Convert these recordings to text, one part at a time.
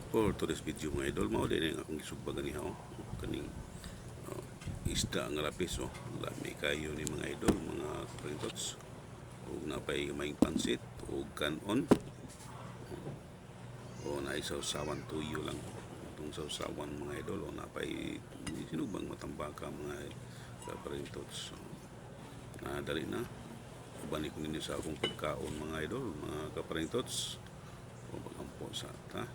For today's video mga idol, mao din ang akong isugba ganiha kaning isda nga lapis lami kayo ni mga idol, mga kaprintots. Ug napay may pansit ug kanon o naisawsawan tuyo lang itong sawsawan mga idol, o napay sinugbang matambaka mga kaprintots. Dali na balik ninyo sa akong pagkaon mga idol, mga kaprintots. O magampo sa ta.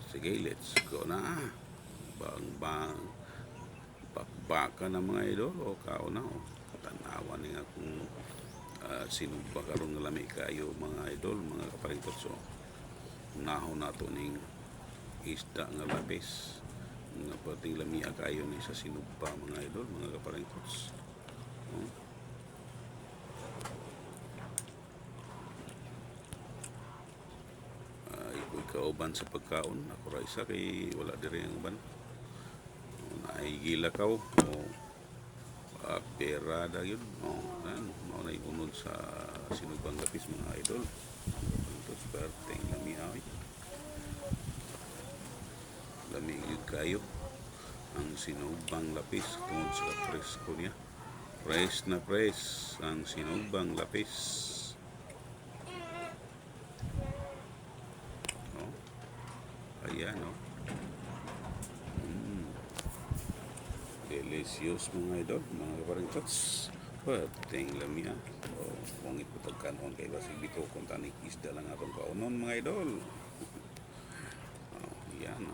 Sige, let's go na. Bang bakbaka na mga idol, o kao na katanawan nga kung sinugba karon nga lami kayo mga idol, mga kaparingtots. So nahon nato ning isda nga lapis nga pating lamia kayo ni sa sinugba mga idol, mga kaparingtots. Kauban sa pagkaon ako ra isa kay wala diri ang uban. Naigila kaw perada yun mao na iunod sa sinugbang lapis mga idol. Ito perteng lami ay lami yun kayo ang sinugbang lapis tungod sa presko niya. Fresh na fresh ang sinugbang lapis. Ayan delicious mga idol, mga kaparingtots. Perteng lamia kung iputag kanon kay basig bito kung tanik isda lang atong kaunon mga idol. Yan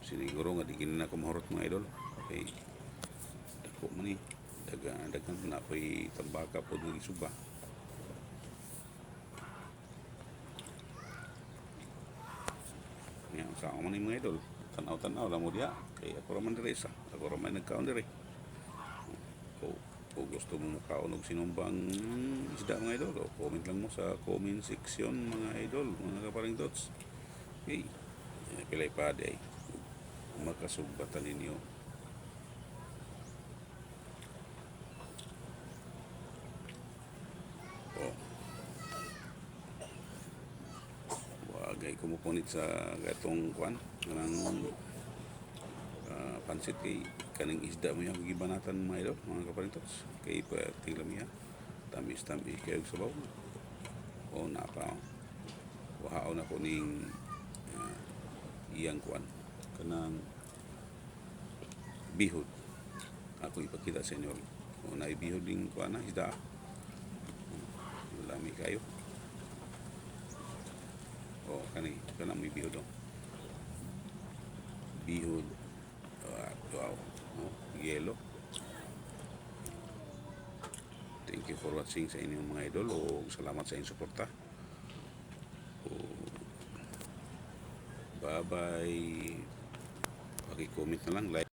siniguro nga di gini na kumahurot mga idol. Okay, dako man ni dagan na pa'y tambaka po ng isuba. Yan sa ako man mga idol, tanaw-tanaw lang mo diya kay ako raman diri sa ako raman nagkaon diri. Kung gusto mo makaon og sinumbang isda mga idol, comment lang mo sa comment section mga idol, mga kaparingtots. Okay, pilay pa day makasugbatan ninyo. Wagay kumupunit sa gatong kwan kanang pansit kay kaning isda mo yung gibanatan mga idol, mga kaparintots. Kay perting lamiya tamis kayo sabaw o napa wahaon ako ning iyang kwan kanang bihod. Ako ipakita sa inyo kung naibihod din kwan na isda. Lami kayo kanang may bihod bihod. Wow, yellow. Thank you for watching sa inyong mga idol, o salamat sa inyong suporta. Bye bye. Paki-comment na lang, like.